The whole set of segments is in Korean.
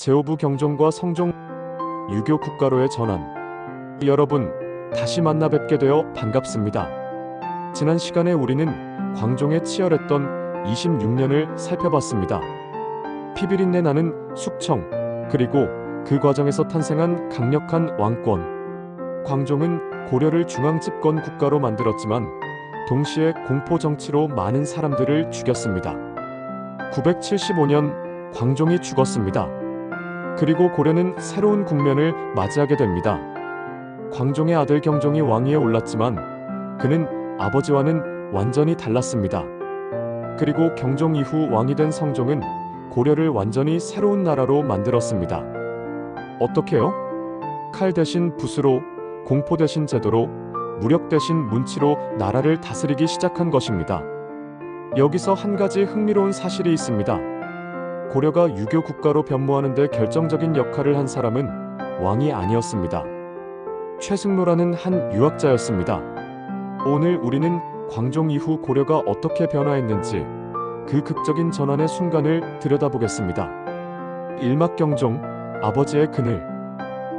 제오부 경종과 성종 유교 국가로의 전환. 여러분, 다시 만나 뵙게 되어 반갑습니다. 지난 시간에 우리는 광종의 치열했던 26년을 살펴봤습니다. 피비린내 나는 숙청, 그리고 그 과정에서 탄생한 강력한 왕권. 광종은 고려를 중앙 집권 국가로 만들었지만 동시에 공포 정치로 많은 사람들을 죽였습니다. 975년 광종이 죽었습니다. 그리고 고려는 새로운 국면을 맞이하게 됩니다. 광종의 아들 경종이 왕위에 올랐지만 그는 아버지와는 완전히 달랐습니다. 그리고 경종 이후 왕이 된 성종은 고려를 완전히 새로운 나라로 만들었습니다. 어떻게요? 칼 대신 붓으로, 공포 대신 제도로, 무력 대신 문치로 나라를 다스리기 시작한 것입니다. 여기서 한 가지 흥미로운 사실이 있습니다. 고려가 유교 국가로 변모하는 데 결정적인 역할을 한 사람은 왕이 아니었습니다. 최승로라는 한 유학자였습니다. 오늘 우리는 광종 이후 고려가 어떻게 변화했는지 그 극적인 전환의 순간을 들여다보겠습니다. 일막경종, 아버지의 그늘.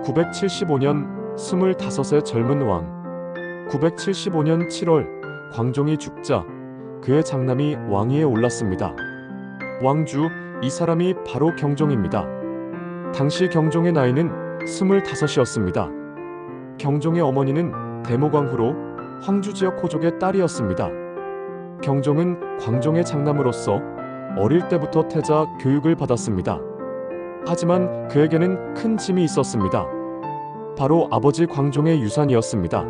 975년 25의 젊은 왕. 975년 7월 광종이 죽자 그의 장남이 왕위에 올랐습니다. 왕주, 이 사람이 바로 경종입니다. 당시 경종의 나이는 25이었습니다. 경종의 어머니는 대모광후로 황주 지역 호족의 딸이었습니다. 경종은 광종의 장남으로서 어릴 때부터 태자 교육을 받았습니다. 하지만 그에게는 큰 짐이 있었습니다. 바로 아버지 광종의 유산이었습니다.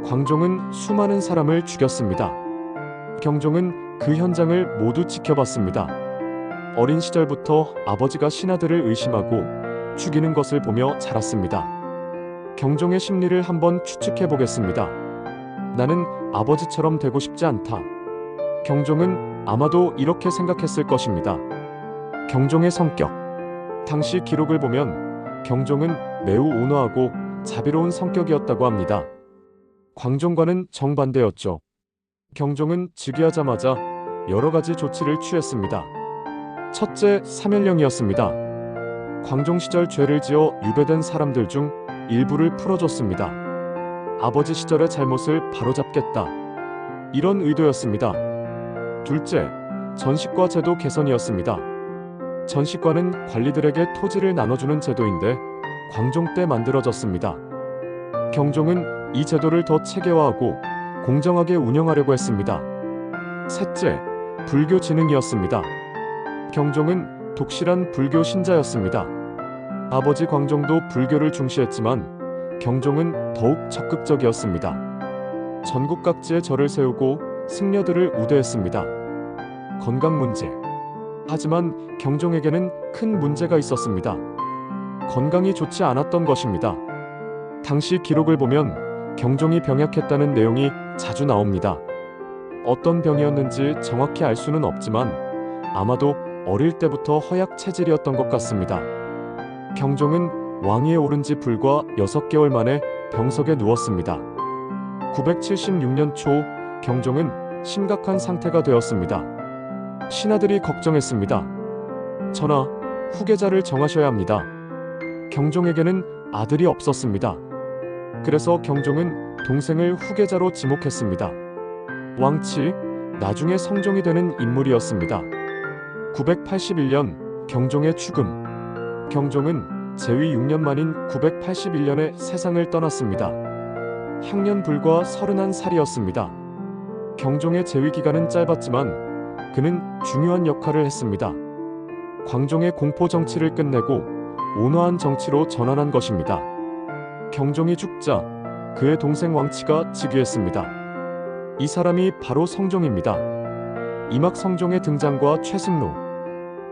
광종은 수많은 사람을 죽였습니다. 경종은 그 현장을 모두 지켜봤습니다. 어린 시절부터 아버지가 신하들을 의심하고 죽이는 것을 보며 자랐습니다. 경종의 심리를 한번 추측해 보겠습니다. 나는 아버지처럼 되고 싶지 않다. 경종은 아마도 이렇게 생각했을 것입니다. 경종의 성격. 당시 기록을 보면 경종은 매우 온화하고 자비로운 성격이었다고 합니다. 광종과는 정반대였죠. 경종은 즉위하자마자 여러 가지 조치를 취했습니다. 첫째, 사면령이었습니다. 광종 시절 죄를 지어 유배된 사람들 중 일부를 풀어줬습니다. 아버지 시절의 잘못을 바로잡겠다. 이런 의도였습니다. 둘째, 전시과 제도 개선이었습니다. 전시과는 관리들에게 토지를 나눠주는 제도인데 광종 때 만들어졌습니다. 경종은 이 제도를 더 체계화하고 공정하게 운영하려고 했습니다. 셋째, 불교 진흥이었습니다. 경종은 독실한 불교 신자였습니다. 아버지 광종도 불교를 중시했지만 경종은 더욱 적극적이었습니다. 전국 각지에 절을 세우고 승려들을 우대했습니다. 건강 문제. 하지만 경종에게는 큰 문제가 있었습니다. 건강이 좋지 않았던 것입니다. 당시 기록을 보면 경종이 병약했다는 내용이 자주 나옵니다. 어떤 병이었는지 정확히 알 수는 없지만 아마도 어릴 때부터 허약 체질이었던 것 같습니다. 경종은 왕위에 오른 지 불과 6개월 만에 병석에 누웠습니다. 976년 초 경종은 심각한 상태가 되었습니다. 신하들이 걱정했습니다. 전하, 후계자를 정하셔야 합니다. 경종에게는 아들이 없었습니다. 그래서 경종은 동생을 후계자로 지목했습니다. 왕치, 나중에 성종이 되는 인물이었습니다. 981년 경종의 죽음. 경종은 재위 6년 만인 981년에 세상을 떠났습니다. 향년 불과 31살이었습니다. 경종의 재위 기간은 짧았지만 그는 중요한 역할을 했습니다. 광종의 공포 정치를 끝내고 온화한 정치로 전환한 것입니다. 경종이 죽자 그의 동생 왕치가 즉위했습니다. 이 사람이 바로 성종입니다. 이막 성종의 등장과 최승로.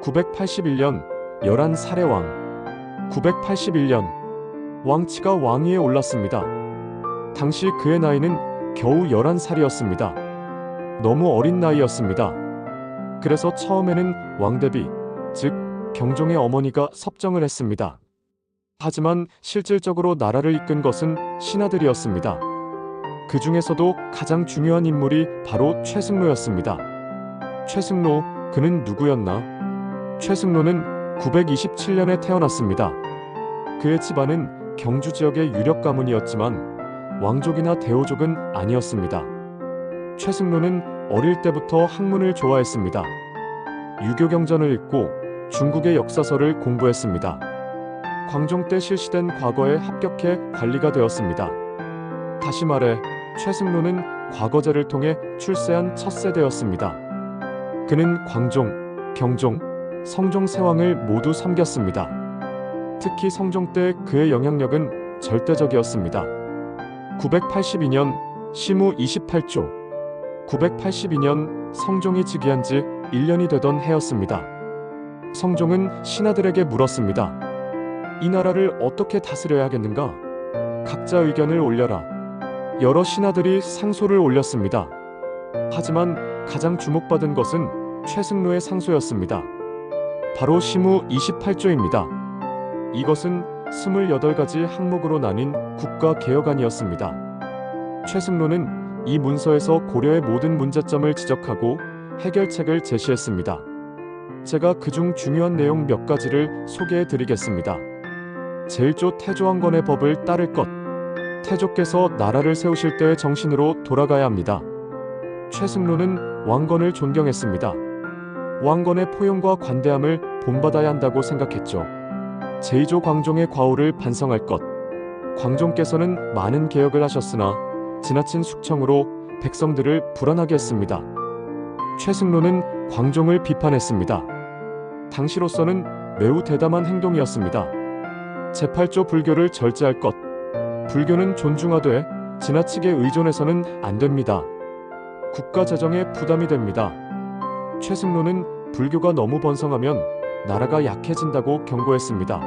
981년 11살의 왕. 981년 왕치가 왕위에 올랐습니다. 당시 그의 나이는 겨우 11살이었습니다. 너무 어린 나이였습니다. 그래서 처음에는 왕대비, 즉 경종의 어머니가 섭정을 했습니다. 하지만 실질적으로 나라를 이끈 것은 신하들이었습니다. 그 중에서도 가장 중요한 인물이 바로 최승로였습니다. 최승로, 그는 누구였나? 최승로는 927년에 태어났습니다. 그의 집안은 경주 지역의 유력 가문이었지만 왕족이나 대호족은 아니었습니다. 최승로는 어릴 때부터 학문을 좋아했습니다. 유교 경전을 읽고 중국의 역사서를 공부했습니다. 광종 때 실시된 과거에 합격해 관리가 되었습니다. 다시 말해 최승로는 과거제를 통해 출세한 첫 세대였습니다. 그는 광종, 경종, 성종 세 왕을 모두 섬겼습니다. 특히 성종 때 그의 영향력은 절대적이었습니다. 982년 시무 28조 982년 성종이 즉위한 지 1년이 되던 해였습니다. 성종은 신하들에게 물었습니다. 이 나라를 어떻게 다스려야 하겠는가? 각자 의견을 올려라. 여러 신하들이 상소를 올렸습니다. 하지만 가장 주목받은 것은 최승로의 상소였습니다. 바로 시무 28조입니다. 이것은 28가지 항목으로 나뉜 국가개혁안이었습니다. 최승로는 이 문서에서 고려의 모든 문제점을 지적하고 해결책을 제시했습니다. 제가 그중 중요한 내용 몇 가지를 소개해 드리겠습니다. 제1조 태조왕건의 법을 따를 것. 태조께서 나라를 세우실 때의 정신으로 돌아가야 합니다. 최승로는 왕건을 존경했습니다. 왕건의 포용과 관대함을 본받아야 한다고 생각했죠. 제2조 광종의 과오를 반성할 것. 광종께서는 많은 개혁을 하셨으나 지나친 숙청으로 백성들을 불안하게 했습니다. 최승로는 광종을 비판했습니다. 당시로서는 매우 대담한 행동이었습니다. 제8조 불교를 절제할 것. 불교는 존중하되 지나치게 의존해서는 안 됩니다. 국가 재정에 부담이 됩니다. 최승로는 불교가 너무 번성하면 나라가 약해진다고 경고했습니다.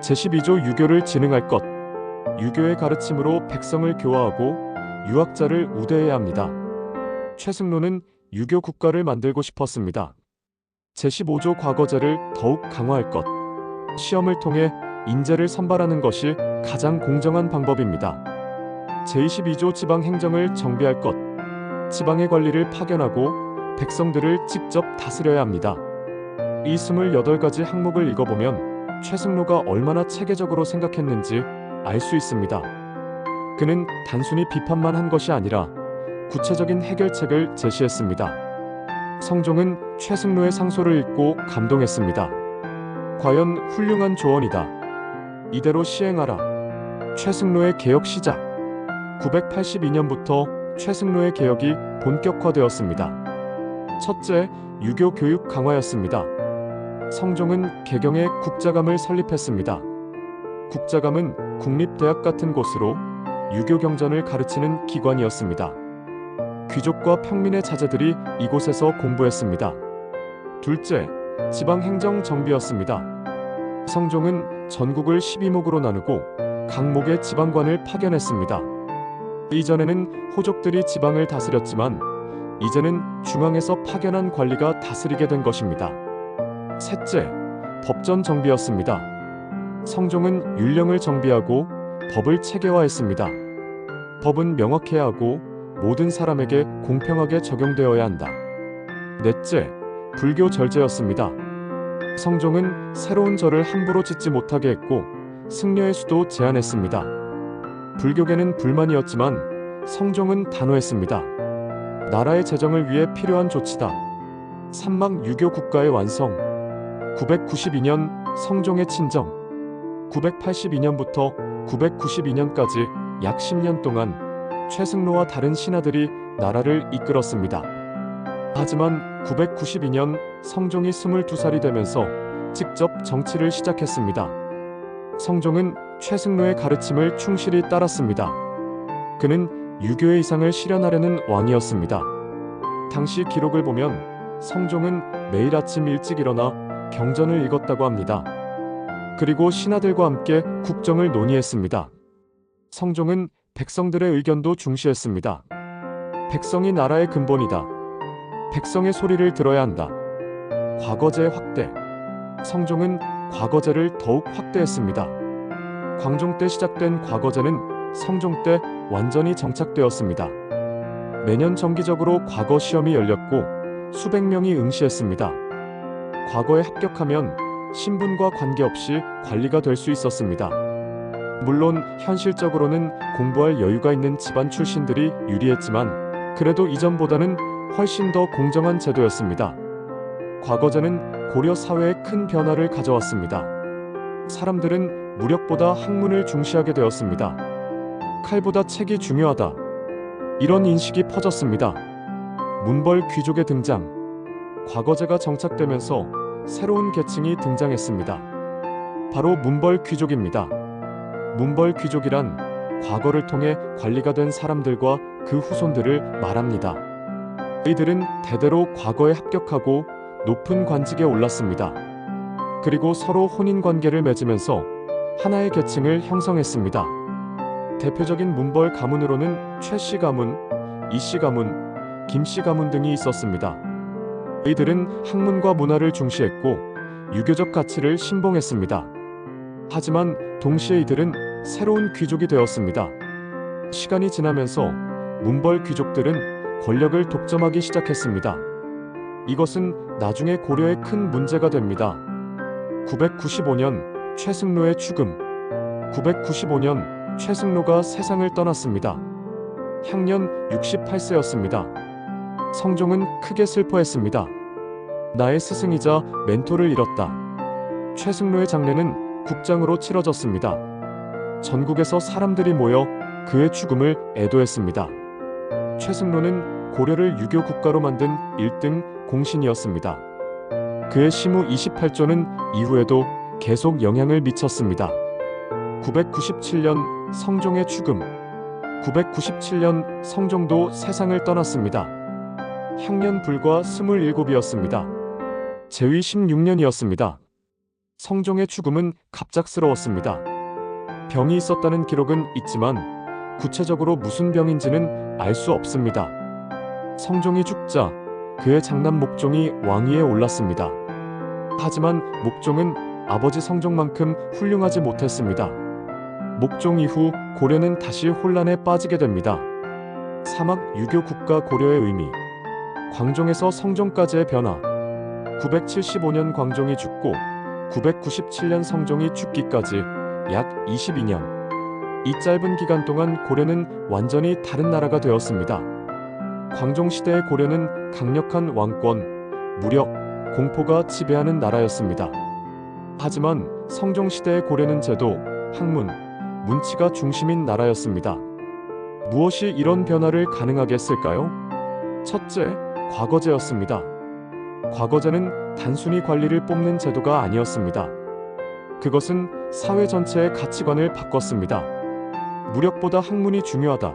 제12조 유교를 진흥할 것. 유교의 가르침으로 백성을 교화하고 유학자를 우대해야 합니다. 최승로는 유교 국가를 만들고 싶었습니다. 제15조 과거제를 더욱 강화할 것. 시험을 통해 인재를 선발하는 것이 가장 공정한 방법입니다. 제22조 지방 행정을 정비할 것. 지방의 관리를 파견하고 백성들을 직접 다스려야 합니다. 이 28가지 항목을 읽어보면 최승로가 얼마나 체계적으로 생각했는지 알 수 있습니다. 그는 단순히 비판만 한 것이 아니라 구체적인 해결책을 제시했습니다. 성종은 최승로의 상소를 읽고 감동했습니다. 과연 훌륭한 조언이다. 이대로 시행하라. 최승로의 개혁 시작. 982년부터 최승로의 개혁이 본격화되었습니다. 첫째, 유교 교육 강화였습니다. 성종은 개경에 국자감을 설립했습니다. 국자감은 국립대학 같은 곳으로 유교 경전을 가르치는 기관이었습니다. 귀족과 평민의 자제들이 이곳에서 공부했습니다. 둘째, 지방행정 정비였습니다. 성종은 전국을 12목으로 나누고 각 목의 지방관을 파견했습니다. 이전에는 호족들이 지방을 다스렸지만 이제는 중앙에서 파견한 관리가 다스리게 된 것입니다. 셋째, 법전 정비였습니다. 성종은 율령을 정비하고 법을 체계화했습니다. 법은 명확해야 하고 모든 사람에게 공평하게 적용되어야 한다. 넷째, 불교 절제였습니다. 성종은 새로운 절을 함부로 짓지 못하게 했고 승려의 수도 제한했습니다. 불교계는 불만이었지만 성종은 단호했습니다. 나라의 재정을 위해 필요한 조치다. 삼막 유교 국가의 완성. 992년 성종의 친정. 982년부터 992년까지 약 10년 동안 최승로와 다른 신하들이 나라를 이끌었습니다. 하지만 992년 성종이 22살이 되면서 직접 정치를 시작했습니다. 성종은 최승로의 가르침을 충실히 따랐습니다. 그는 유교의 이상을 실현하려는 왕이었습니다. 당시 기록을 보면 성종은 매일 아침 일찍 일어나 경전을 읽었다고 합니다. 그리고 신하들과 함께 국정을 논의했습니다. 성종은 백성들의 의견도 중시했습니다. 백성이 나라의 근본이다. 백성의 소리를 들어야 한다. 과거제 확대. 성종은 과거제를 더욱 확대했습니다. 광종 때 시작된 과거제는 성종 때 완전히 정착되었습니다. 매년 정기적으로 과거 시험이 열렸고 수백 명이 응시했습니다. 과거에 합격하면 신분과 관계없이 관리가 될 수 있었습니다. 물론 현실적으로는 공부할 여유가 있는 집안 출신들이 유리했지만 그래도 이전보다는 훨씬 더 공정한 제도였습니다. 과거제는 고려 사회에 큰 변화를 가져왔습니다. 사람들은 무력보다 학문을 중시하게 되었습니다. 칼보다 책이 중요하다. 이런 인식이 퍼졌습니다. 문벌 귀족의 등장. 과거제가 정착되면서 새로운 계층이 등장했습니다. 바로 문벌 귀족입니다. 문벌 귀족이란 과거를 통해 관리가 된 사람들과 그 후손들을 말합니다. 이들은 대대로 과거에 합격하고 높은 관직에 올랐습니다. 그리고 서로 혼인 관계를 맺으면서 하나의 계층을 형성했습니다. 대표적인 문벌 가문으로는 최씨 가문, 이씨 가문, 김씨 가문 등이 있었습니다. 이들은 학문과 문화를 중시했고 유교적 가치를 신봉했습니다. 하지만 동시에 이들은 새로운 귀족이 되었습니다. 시간이 지나면서 문벌 귀족들은 권력을 독점하기 시작했습니다. 이것은 나중에 고려에 큰 문제가 됩니다. 995년 최승로의 죽음. 995년 최승로가 세상을 떠났습니다. 향년 68세였습니다. 성종은 크게 슬퍼했습니다. 나의 스승이자 멘토를 잃었다. 최승로의 장례는 국장으로 치러졌습니다. 전국에서 사람들이 모여 그의 죽음을 애도했습니다. 최승로는 고려를 유교 국가로 만든 1등 공신이었습니다. 그의 시무 28조는 이후에도 계속 영향을 미쳤습니다. 997년 성종의 죽음. 997년 성종도 세상을 떠났습니다. 향년 불과 27이었습니다. 제위 16년이었습니다. 성종의 죽음은 갑작스러웠습니다. 병이 있었다는 기록은 있지만 구체적으로 무슨 병인지는 알 수 없습니다. 성종이 죽자 그의 장남 목종이 왕위에 올랐습니다. 하지만 목종은 아버지 성종만큼 훌륭하지 못했습니다. 목종 이후 고려는 다시 혼란에 빠지게 됩니다. 사막 유교 국가 고려의 의미. 광종에서 성종까지의 변화. 975년 광종이 죽고 997년 성종이 죽기까지 약 22년. 이 짧은 기간 동안 고려는 완전히 다른 나라가 되었습니다. 광종 시대의 고려는 강력한 왕권, 무력, 공포가 지배하는 나라였습니다. 하지만 성종 시대의 고려는 제도, 학문, 문치가 중심인 나라였습니다. 무엇이 이런 변화를 가능하게 했을까요? 첫째, 과거제였습니다. 과거제는 단순히 관리를 뽑는 제도가 아니었습니다. 그것은 사회 전체의 가치관을 바꿨습니다. 무력보다 학문이 중요하다.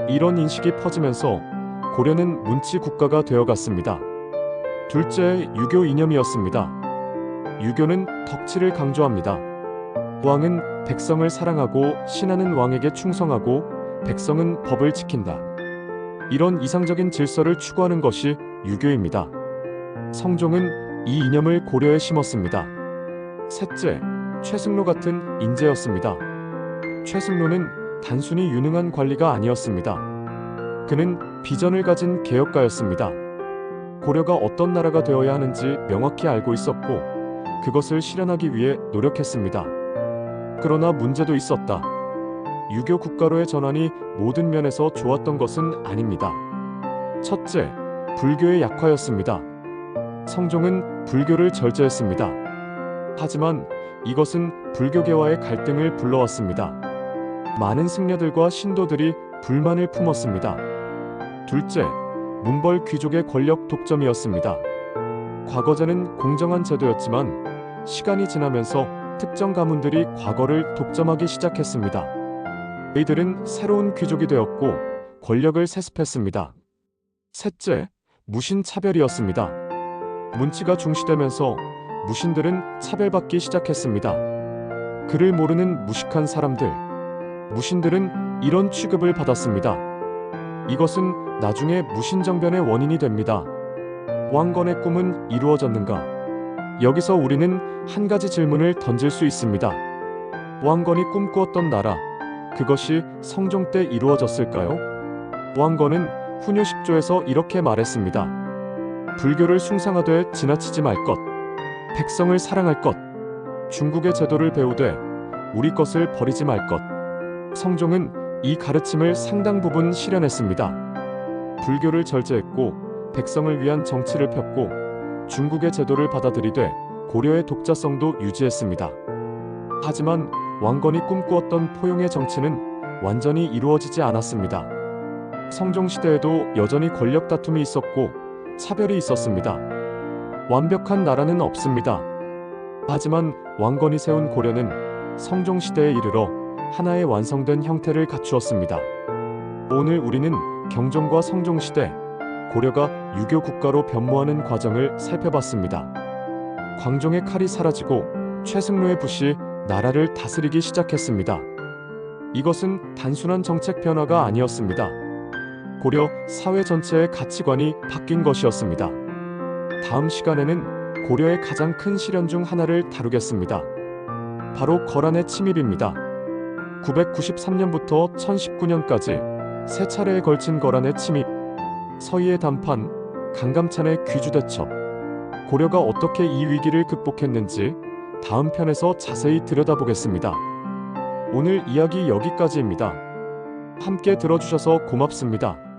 이런 인식이 퍼지면서 고려는 문치 국가가 되어갔습니다. 둘째, 유교 이념이었습니다. 유교는 덕치를 강조합니다. 왕은 백성을 사랑하고 신하는 왕에게 충성하고 백성은 법을 지킨다. 이런 이상적인 질서를 추구하는 것이 유교입니다. 성종은 이 이념을 고려에 심었습니다. 셋째, 최승로 같은 인재였습니다. 최승로는 단순히 유능한 관리가 아니었습니다. 그는 비전을 가진 개혁가였습니다. 고려가 어떤 나라가 되어야 하는지 명확히 알고 있었고 그것을 실현하기 위해 노력했습니다. 그러나 문제도 있었다. 유교 국가로의 전환이 모든 면에서 좋았던 것은 아닙니다. 첫째, 불교의 약화였습니다. 성종은 불교를 절제했습니다. 하지만 이것은 불교계와의 갈등을 불러왔습니다. 많은 승려들과 신도들이 불만을 품었습니다. 둘째, 문벌 귀족의 권력 독점이었습니다. 과거제는 공정한 제도였지만 시간이 지나면서 특정 가문들이 과거를 독점하기 시작했습니다. 이들은 새로운 귀족이 되었고 권력을 세습했습니다. 셋째, 무신차별이었습니다. 문치가 중시되면서 무신들은 차별받기 시작했습니다. 글을 모르는 무식한 사람들, 무신들은 이런 취급을 받았습니다. 이것은 나중에 무신정변의 원인이 됩니다. 왕건의 꿈은 이루어졌는가? 여기서 우리는 한 가지 질문을 던질 수 있습니다. 왕건이 꿈꾸었던 나라, 그것이 성종 때 이루어졌을까요? 왕건은 훈요 10조에서 이렇게 말했습니다. 불교를 숭상하되 지나치지 말 것. 백성을 사랑할 것, 중국의 제도를 배우되 우리 것을 버리지 말 것. 성종은 이 가르침을 상당 부분 실현했습니다. 불교를 절제했고 백성을 위한 정치를 폈고 중국의 제도를 받아들이되 고려의 독자성도 유지했습니다. 하지만 왕건이 꿈꾸었던 포용의 정치는 완전히 이루어지지 않았습니다. 성종 시대에도 여전히 권력 다툼이 있었고 차별이 있었습니다. 완벽한 나라는 없습니다. 하지만 왕건이 세운 고려는 성종 시대에 이르러 하나의 완성된 형태를 갖추었습니다. 오늘 우리는 경종과 성종 시대, 고려가 유교 국가로 변모하는 과정을 살펴봤습니다. 광종의 칼이 사라지고 최승로의 붓이 나라를 다스리기 시작했습니다. 이것은 단순한 정책 변화가 아니었습니다. 고려 사회 전체의 가치관이 바뀐 것이었습니다. 다음 시간에는 고려의 가장 큰 시련 중 하나를 다루겠습니다. 바로 거란의 침입입니다. 993년부터 1019년까지 세 차례에 걸친 거란의 침입, 서희의 단판, 강감찬의 귀주대첩, 고려가 어떻게 이 위기를 극복했는지 다음 편에서 자세히 들여다보겠습니다. 오늘 이야기 여기까지입니다. 함께 들어주셔서 고맙습니다.